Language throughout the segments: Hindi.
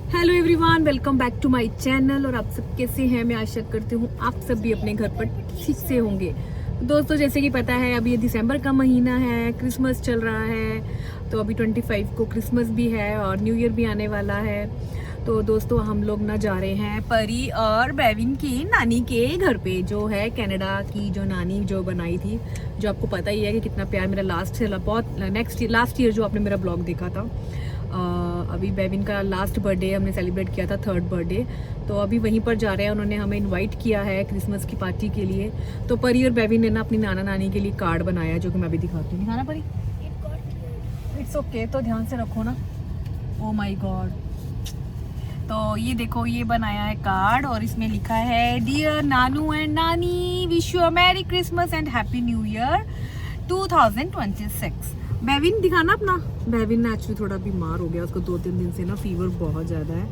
Hello everyone, welcome back to my channel. और आप सब कैसे हैं? मैं आशा करती हूँ आप सब भी अपने घर पर ठीक से होंगे। दोस्तों, जैसे कि पता है अभी ये दिसंबर का महीना है, क्रिसमस चल रहा है, तो अभी 25 को क्रिसमस भी है और न्यू ईयर भी आने वाला है। तो दोस्तों, हम लोग ना जा रहे हैं परी और बेविन की नानी के घर पे, जो है कनाडा की जो नानी जो बनाई थी, जो आपको पता ही है कि कितना प्यार मेरा लास्ट ईयर जो आपने मेरा ब्लॉग देखा था। अभी बेविन का लास्ट बर्थडे हमने सेलिब्रेट किया था, 3rd बर्थडे, तो अभी वहीं पर जा रहे हैं। उन्होंने हमें इनवाइट किया है क्रिसमस की पार्टी के लिए। तो परी और बेविन ने ना अपनी नाना नानी के लिए कार्ड बनाया, जो कि मैं अभी दिखाती हूँ। दिखाना परी? इट्स ओके, तो ध्यान से रखो ना। Oh my God. तो ये देखो, ये बनाया है कार्ड और इसमें लिखा है, डियर नानू एंड नानी, wish you a merry Christmas and happy new year 2026। Bevin दिखाना अपना। बेविन ने एक्चुअली थोड़ा बीमार हो गया, उसको 2-3 दिन से ना फीवर बहुत ज़्यादा है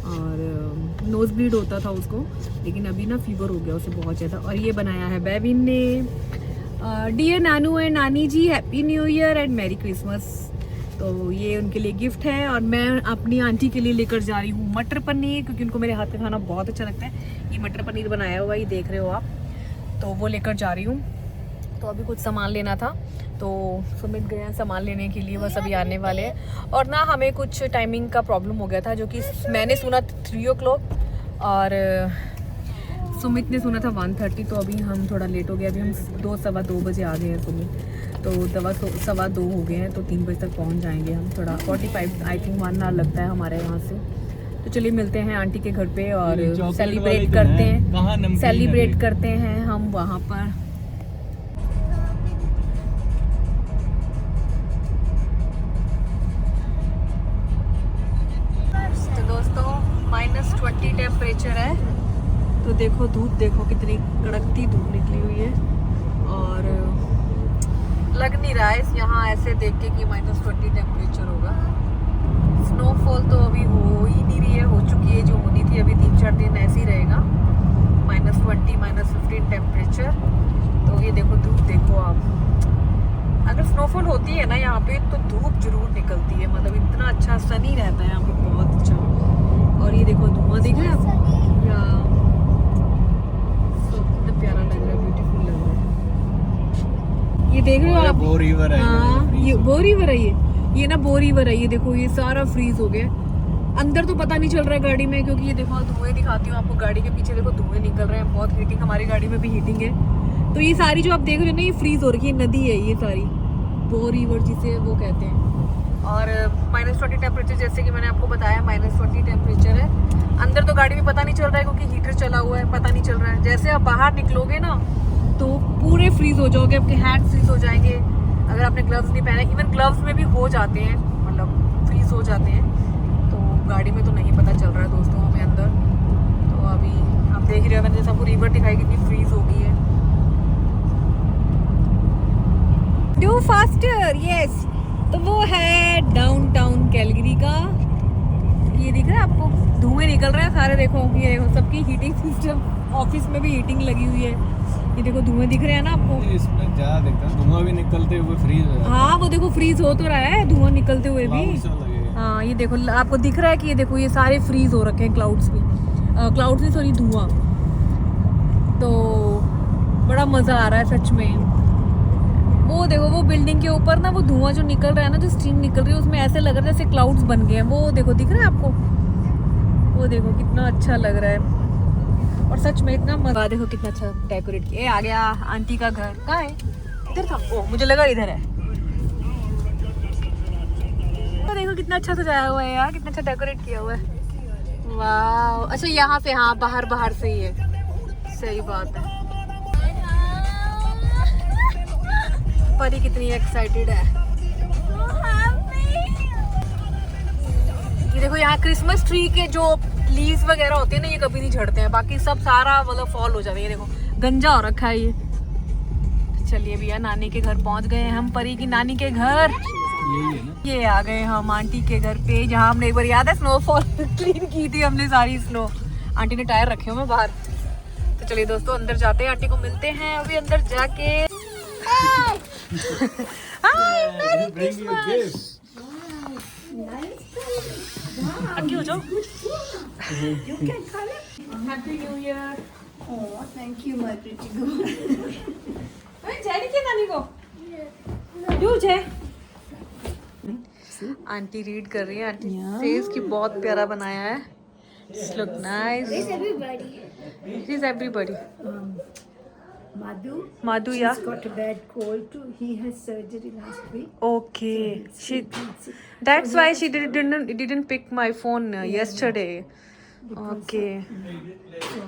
और नोज ब्लीड होता था उसको, लेकिन अभी ना फीवर हो गया उसे बहुत ज़्यादा। और ये बनाया है बेविन ने, डियर नानू एंड नानी जी, happy new year and merry Christmas. तो ये उनके लिए गिफ्ट है। और मैं अपनी आंटी के लिए लेकर जा रही हूँ मटर पनीर, क्योंकि उनको मेरे हाथ का खाना बहुत अच्छा लगता है। ये मटर पनीर बनाया हुआ, ये देख रहे हो आप, तो वो लेकर जा रही हूँ। तो अभी कुछ सामान लेना था, तो सुमित गए हैं सामान लेने के लिए, बस अभी आने वाले हैं। और ना हमें कुछ टाइमिंग का प्रॉब्लम हो गया था, जो कि मैंने सुना 3 o'clock और सुमित ने सुना था 1:30, तो अभी हम थोड़ा लेट हो गए। अभी हम 2-2:15 बजे आ गए हैं सुमित, तो 2:15 हो गए हैं, तो 3 बजे तक पहुंच जाएंगे हम। थोड़ा 45 आई थिंक 1 hour लगता है हमारे यहाँ से। तो चलिए मिलते हैं आंटी के घर पे और सेलिब्रेट करते हैं हम वहाँ पर। -20 टेम्परेचर है, तो देखो धूप, देखो कितनी कड़कती धूप निकली हुई है। और लग नहीं रहा है यहाँ ऐसे देख के कि -20 टेम्परेचर होगा। स्नोफॉल तो अभी हो ही नहीं रही है, हो चुकी है जो होनी थी। अभी 3-4 दिन ऐसे ही रहेगा, -20 -15 टेम्परेचर। तो ये देखो धूप, देखो आप। अगर स्नोफॉल होती है ना यहाँ पे, तो धूप जरूर निकलती है, मतलब इतना अच्छा सनी रहता है यहाँ पे, बहुत अच्छा। और ये देखो धुआं दिख रहा है आपको, कितना प्यारा लग रहा है, ब्यूटीफुल लग रहा है। ये देख रहे हो आप, बो रिवर है। हाँ, ये बो रिवर है, ये ना बो रिवर है। ये देखो, ये सारा फ्रीज हो गया। अंदर तो पता नहीं चल रहा है गाड़ी में, क्योंकि ये देखो धुएं दिखाती हूँ आपको, गाड़ी के पीछे देखो धुएं निकल रहे हैं, बहुत हीटिंग, हमारी गाड़ी में भी हीटिंग है। तो ये सारी जो आप देख रहे हो ना, ये फ्रीज हो रखी है, नदी है ये सारी, बो रिवर जिसे वो कहते हैं। और -20 टेम्परेचर, जैसे कि मैंने आपको बताया, -20 टेम्परेचर है। अंदर तो गाड़ी में पता नहीं चल रहा है, क्योंकि हीटर चला हुआ है, पता नहीं चल रहा है। जैसे आप बाहर निकलोगे ना, तो पूरे फ्रीज हो जाओगे, आपके हैंड फ्रीज हो जाएंगे। अगर आपने ग्लव्स नहीं पहने, इवन ग्लव्स में भी हो जाते हैं, मतलब फ्रीज हो जाते हैं। तो गाड़ी में तो नहीं पता चल रहा है दोस्तों हमें अंदर। तो अभी आप देख रहे हो, मैंने जैसे आपको रिवर दिखाई, कितनी फ्रीज हो गई है। Do faster, yes. तो वो है डाउनटाउन कैलगरी का, ये दिख रहा है आपको, धुएं निकल रहे हैं सारे। देखो ये देखो, सबकी हीटिंग सिस्टम, ऑफिस में भी हीटिंग लगी हुई है। ये देखो धुएं दिख रहे हैं ना आपको, इसमें ज्यादा दिखता है, धुआं भी निकलते हुए फ्रीज हो जाता है। हाँ वो देखो फ्रीज हो तो रहा है, धुआं निकलते हुए भी। हाँ ये देखो, आपको दिख रहा है कि ये देखो, ये सारे फ्रीज हो रखे हैं, क्लाउड्स भी, क्लाउड्स नहीं सॉरी, धुआं। तो बड़ा मजा आ रहा है सच में। वो देखो, वो बिल्डिंग के ऊपर ना, वो धुआं जो निकल रहा है ना, जो स्टीम निकल रही है, उसमें ऐसे लग रहा है जैसे क्लाउड्स बन गए हैं। वो देखो, दिख रहा है आपको, वो देखो कितना अच्छा लग रहा है। और सच में इतना मजा, देखो कितना अच्छा डेकोरेट किया। आ गया आंटी का घर, कहाँ है? इधर था, ओ मुझे लगा इधर है। तो देखो कितना अच्छा सजाया हुआ है यार, कितना अच्छा डेकोरेट किया हुआ है। वाह, अच्छा यहाँ से, हाँ बाहर से ही है, सही बात है। परी कितनी एक्साइटेड है। ये देखो, यहाँ क्रिसमस ट्री के जो लीव्स वगैरह होते हैं ना, ये कभी नहीं झड़ते हैं, बाकी सब सारा मतलब फॉल हो जाते हैं। ये देखो गंजा हो रखा है ये। चलिए भैया, नानी के घर पहुंच गए हैं हम, परी की नानी के घर। ये आ गए हम आंटी के घर पे, जहाँ हमने एक बार, याद है, स्नोफॉल क्लीन की थी हमने, सारी स्नो। आंटी ने टायर रखे हुए बाहर। तो चलिए दोस्तों, अंदर जाते हैं, आंटी को मिलते हैं अभी अंदर जाके। Hi, Merry Christmas. आंटी हो जाओ. You can color. Happy New Year. Oh, thank you, my pretty girl. अरे जय नहीं किया नानी को. क्यों जय? आंटी रीड कर रही है. आंटी सेज कि बहुत प्यारा बनाया है. Just look nice. He's everybody. Madhu, yeah. She's got a bad cold too. He had surgery last week. Okay. That's why she didn't pick my phone yesterday. Okay.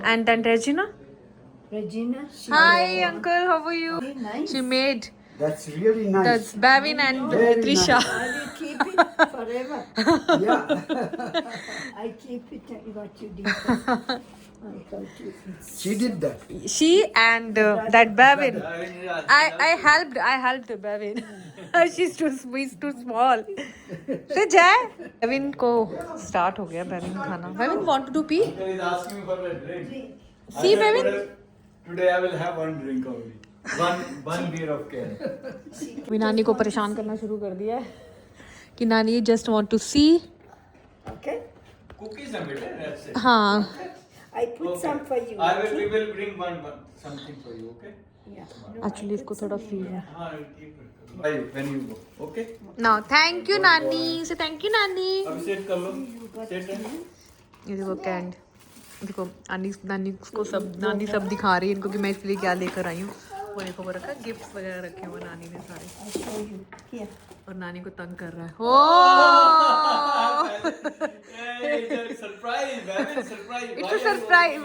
And then Regina? Regina. Hi, uncle. How are you? Very nice. She made. That's really nice. That's Bavin and Very Trisha. I will keep it forever. Yeah. I keep it what you did. She did that. She and that Bavin. I helped Bavin. She's too small. So Jay, Bavin को start हो गया Bavin खाना. Bavin want to pee? He's asking me for a drink. See Bavin? Today I will have one drink only. One beer of care. अभी नानी को परेशान करना शुरू कर दिया है कि नानी just want to see. Okay. Cookies and better. That's it. हाँ. I put some for you. We will bring one something for you. Okay. Yeah. Actually इसको थोड़ा feel है. हाँ, keep it. Bye when you go. Okay. Now thank you नानी. Say thank you नानी. अब सेट कर लो. सेट है. ये देखो कैंड. देखो नानी सब दिखा रही है इनको कि मैं इसलिए क्या लेकर आई हूँ. वो देखो वो रखा गिफ्ट्स वगैरह रखे हुए नानी ने सारे. I'll show you. Here. और नानी को तंग कर रहा है. Oh! It's a surprise, man. Surprise. It's a surprise.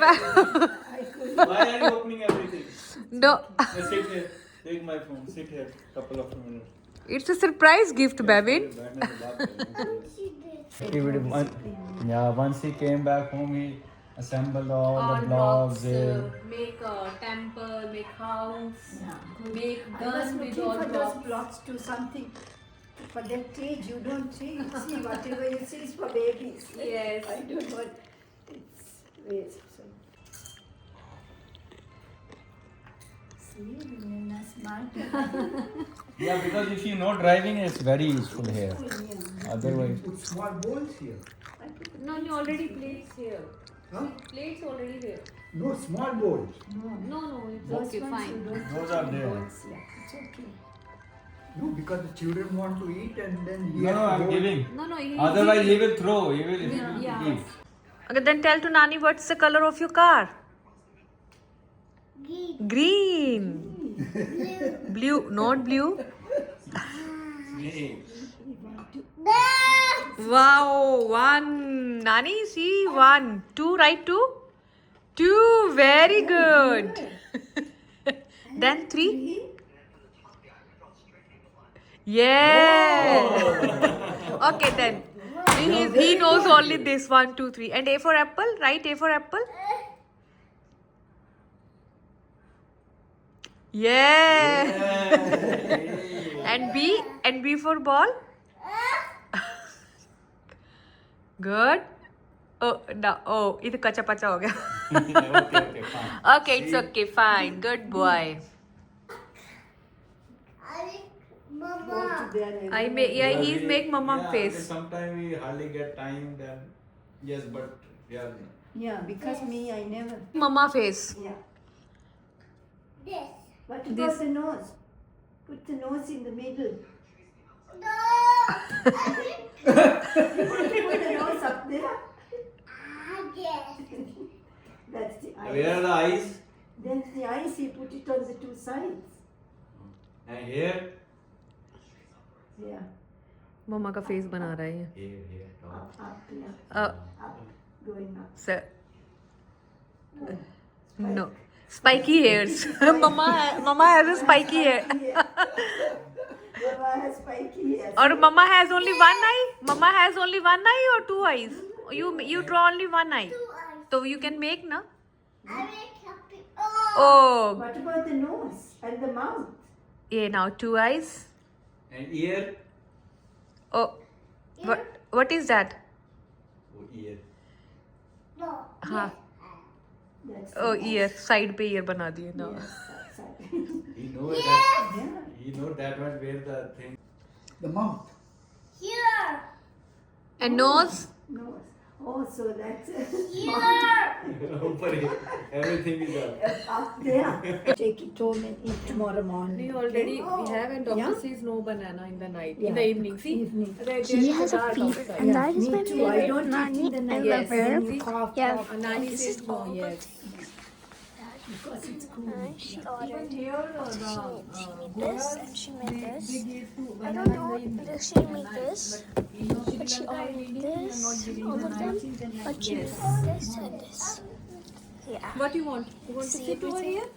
Why are you opening everything? No. Sit here. Take my phone. Sit here. Couple of minutes. It's a surprise gift, Bavin. Yeah, once he came back home, he assembled all the blocks. Make a temple, make house, make I was looking for those blocks to something. For that age, you don't see. See, whatever you see is for babies. Yes. I don't want. It's waste. So. See, you're not smart. Yeah, because if you know driving, it's very useful here. Otherwise, Put small bowls here. No, already plates here. Huh? Plates already here. No, small bowls. No, it's Those okay, ones fine. you don't Those are there. Yeah, it's okay. No, because the children want to eat and then he no, has to I'm go. giving. No, Otherwise, he will throw. He will Yeah. eat. Okay, then tell to Nani what's the color of your car? Green. Blue, not blue. Wow, one. Nani, see, 1. 2, right? 2? 2, very good. Then 3. Yeah. Okay, then. He knows only this 1, 2, 3. And A for apple, right? A for apple. Yeah. And B for ball. Good. Oh no. Oh, इधर कच्चा पच्चा हो गया. Okay, fine. Okay, it's okay, fine. Good boy. He's make mama Yeah, face. sometimes we hardly get time. Then yes, but yeah. Yeah, because me, I never. Mama face. Yeah. This. What about This. the nose? Put the nose in the middle. No. Put the nose up there. Yes. That's the eyes. Where are the eyes? Then the eyes, you put it on the 2 sides. And here? Yeah. मम्मा का फेस बना रहा है ये. Here. Up, yeah. Up. Going up. Sir. No. Spiky hairs. Mama has a spiky hair. Mama has spiky hair. Or Mama has only 1 eye? Mama has only 1 eye or 2 eyes? You draw only 1 eye. 2 eyes. So you can make, na? I make happy. Oh. Oh. What about the nose and the mouth? Yeah, now 2 eyes. And ear? Oh. What is that? Oh, ear. No. हाँ. That's Oh, ear. Side पे ear बना दिए ना. yes, outside. He knows that. Yeah. He knows that one where the thing. The mouth. Here. And nose? Nose. Oh, so that's ऊपर ही everything is up. up there. Take it home and eat tomorrow morning. We already we have, and doctor Yeah. says no banana in the night, in Yeah. the evening. See, Evening. He has a fever, and that is Me my too. I favorite don't eat Nani in the and night. the Yes. bear. Then you cough, Yeah. cough, and Nani This says is no. all Yes. because it's cool. She Even ordered. here, She made this and she made this. they gave to I don't know if she made this, you know, but she ordered this, all of them. But she made this and this. Yeah. what you want? You want to See sit over everything? here?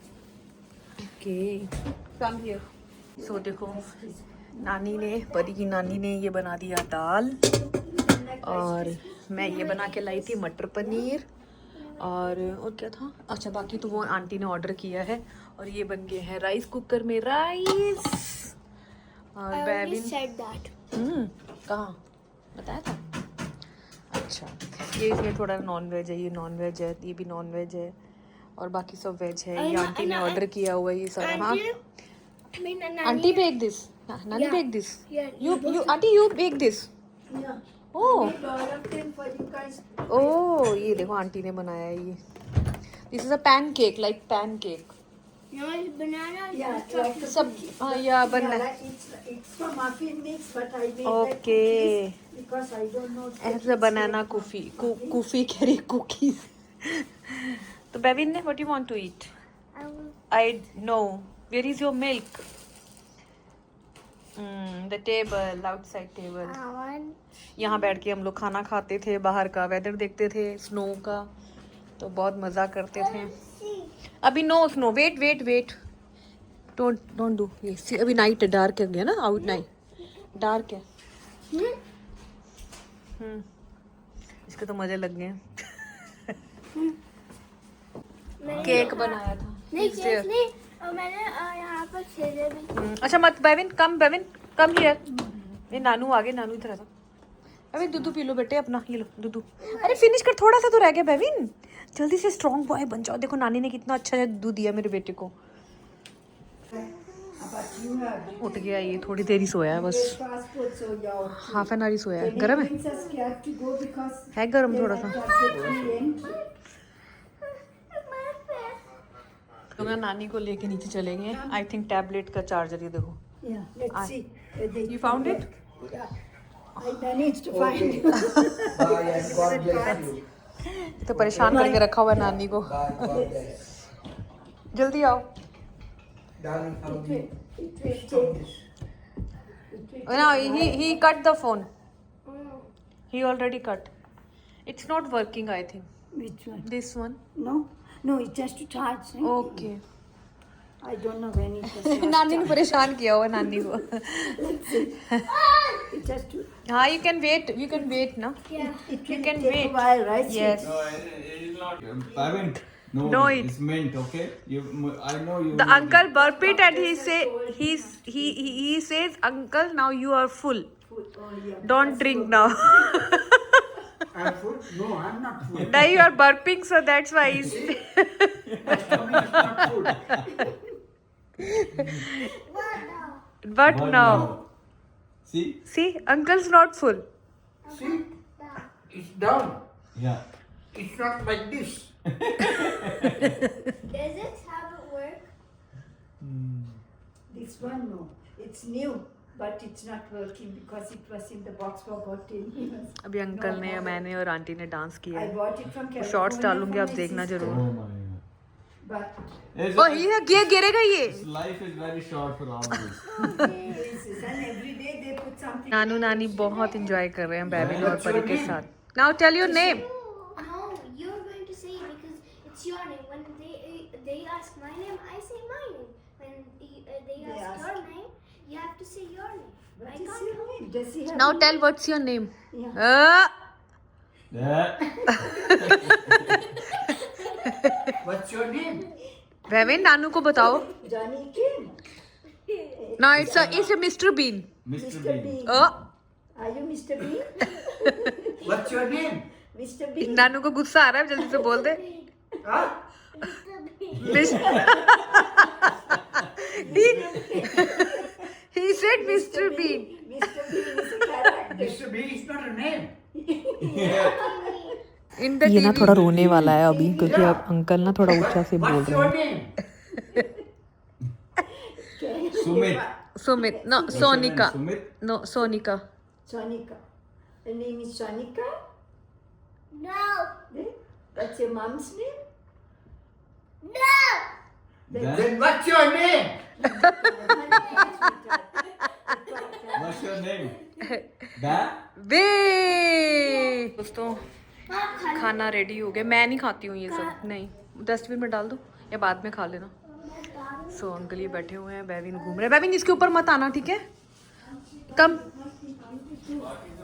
Okay, come here. So देखो, नानी ने, परी की नानी ने ये बना दिया दाल, और मैं ये बना के लाई थी मटर पनीर, और क्या था, अच्छा बाकी तो वो आंटी ने ऑर्डर किया है, और ये बन गए हैं राइस कुकर में राइस, और बैबिन said that. कहाँ बताया था? अच्छा, ये इसमें थोड़ा नॉन वेज है, ये नॉन वेज है, ये भी नॉन वेज है, और बाकी सब वेज है। ये आंटी ने ऑर्डर किया हुआ है ये सारा। हाँ, aunty bake this, nani bake this, you aunty you bake this. Yeah. Oh Made all of them for you guys. Oh, ये देखो आंटी ने बनाया है ये। This is a pancake, like pancake. No, it's banana. Yeah, like a सब हाँ, या बनना yeah, है। like it's from muffin mix, but I made Okay. that cookies because I don't know. ऐसा बनाना कुफी, कुफी कह रही कुकीज। तो बेबिन ने, what you want to eat? I know. Where is your milk? The table, outside table. यहाँ बैठ के हम लोग खाना खाते थे, बाहर का वेदर देखते थे, स्नो का, तो बहुत मज़ा करते थे। अभी no snow, wait wait wait, don't do ये। See, अभी नाइट है, डार्क है गया ना, आउट नाइट डार्क है। इसके तो मज़े लग गए। केक बनाया था। नहीं It's there. केक नहीं, और मैंने यहाँ पर खेले भी। अच्छा मत, बेबिन कम हियर। ये नानू आ गए, नानू इधर आ जा। अबे दूध पी लो बेटे अपना, ये लो दूध। अरे फिनिश कर, थोड़ा सा तो रह गया बेबिन, जल्दी से स्ट्रॉन्ग बॉय बन जाओ। देखो नानी ने कितना अच्छा दूध दिया मेरे बेटे को। But you have उठ गया ये, थोड़ी देर ही सोया है बस, passport, so you're half an hour ही सोया है। गर्म है, Princess scared to go because है गर्म थोड़ा सा। तो मैं नानी को लेके नीचे चले गए। आई थिंक टैबलेट का चार्जर, ये देखो। Yeah, let's see. You found it? Yeah. I managed to find it. Bye and God bless you. तो परेशान करके रखा हुआ है नानी को। Bye, God bless. जल्दी आओ। Darling, how do you It will take. No, he cut the phone. He already cut. It's not working, I think. Which one? This one. No, it's just to charge. Right? Okay. I don't know when it was. नानी ने परेशान किया हुआ नानी को। It's just to. हाँ, you can wait ना। It You will can take wait. a while, right? Yes. No, it is not. Pavin, no, No, it- it's mint. Okay, I know you. The uncle burp it and he says, uncle, now you are full. Oh, yeah. Don't drink now. I'm full? No, I'm not full. Now you are burping, so that's why he's. My stomach is not full. But But now, See? uncle's not full. See? It's down. Yeah. It's not like this. Does this habit work? This one, no. It's new, but it's not working because it was in the box for about 10 years. अभी अंकल ने, मैंने और आंटी ने डांस किया I है। bought it from California. Shorts डालूंगी, for आप my देखना sister. जरूर। Oh my God. But It's, ओ ये गिरेगा ये। life is very short for all of us. and every day they put something. नानू नानी बहुत एंजॉय कर रहे हैं बेबिन और परी के साथ। Now tell your name. No, you're going to say it because it's your name. When they ask my name, I say my name. When they ask ask. your name, you have to say your name. What I is can't. your name? Does he have Now a tell what's your name. Yeah. Yeah. What's your name? बेबिन नानू को बताओ। Johnny Kim? Now it's a Mr. Bean. Mr. Mr. Bean. Bean. Are you Mr. Bean? What's your name? Mr. Bean? नानू को गुस्सा आ रहा है, जल्दी से बोल दे। Huh? He said Mr. Bean. Mr. Bean is a character. Mr. B is not a name. ये ना थोड़ा रोने वाला है अभी क्योंकि अब अंकल ना थोड़ा ऊंचा से बोल रहे हैं. Sumit. Sumit no What's your Sonika name? Sumit? No Sonika. Sonika. The name is Sonika? No. That's your mom's name? No. Then Then what's your name? what's your name? Da? बे दोस्तों खाना रेडी हो गया. मैं नहीं खाती हूँ ये सब. नहीं, डस्टबिन में डाल दो या बाद में खा लेना. सो अंकल ये बैठे हुए हैं. बेबिन घूम रहे हैं. बेबिन इसके ऊपर मत आना, ठीक है? कम.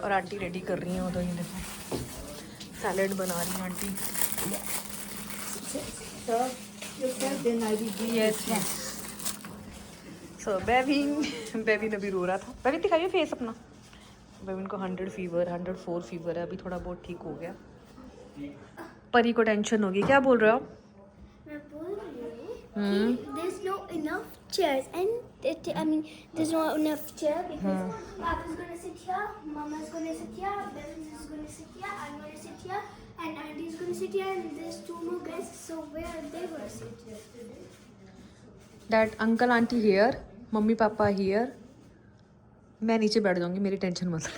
और आंटी रेडी कर रही हैं उधर. ये देखो सैलेड बना रही हैं aunty. So, you tell then I will give yes yes. So बेबिन अभी रो रहा था. बेबिन दिखाइए फेस अपना. बेबिन को 100 फीवर 104 फीवर है. अभी थोड़ा बहुत ठीक हो गया. परी को टेंशन होगी. क्या बोल रहे हो आप? मैं बोल रही हूँ कि there's no enough chairs and I mean there's not enough chair because Papa's gonna sit here, Mama's gonna sit here, Bevan is gonna sit here, I'm gonna sit here, and Auntie's gonna sit here, and there's 2 more guests. So where are they gonna sit? Dad uncle aunty here, mummy papa here. मैं नीचे बैठ जाऊंगी. मेरी टेंशन मत. See,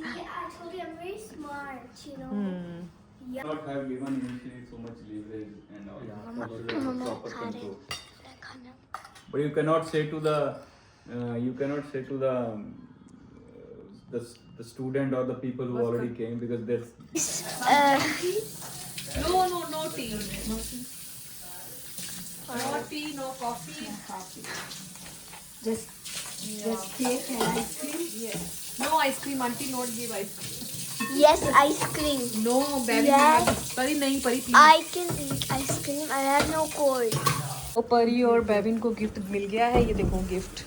I told you I'm very smart, you know. Not have given initially so much leverage and all. Proper control. But you cannot say to the the student or the people who already came because there's No tea. No tea, no coffee. just cake and ice cream. No ice cream. Auntie not give ice cream. Yes, ice cream. No, Bevan. Yes. परी नहीं, परी please. I can eat ice cream. I have no cold. तो परी और बेबिन को गिफ्ट मिल गया है. ये देखो गिफ्ट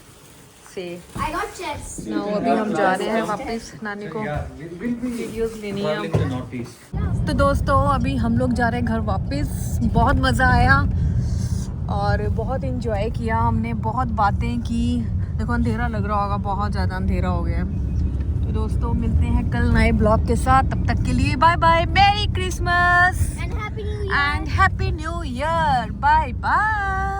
से. I got chess. नाउ अभी हम जा रहे हैं वापस. नानी को वीडियोस लेनी है. the notice. तो दोस्तों अभी हम लोग जा रहे हैं घर वापस. बहुत मज़ा आया और बहुत इंजॉय किया हमने. बहुत बातें की. देखो अंधेरा लग रहा होगा. बहुत ज़्यादा अंधेरा हो गया है. तो दोस्तों मिलते हैं कल नए ब्लॉग के साथ. तब तक के लिए bye bye. Merry Christmas And Happy New Year. And happy new year. Bye bye.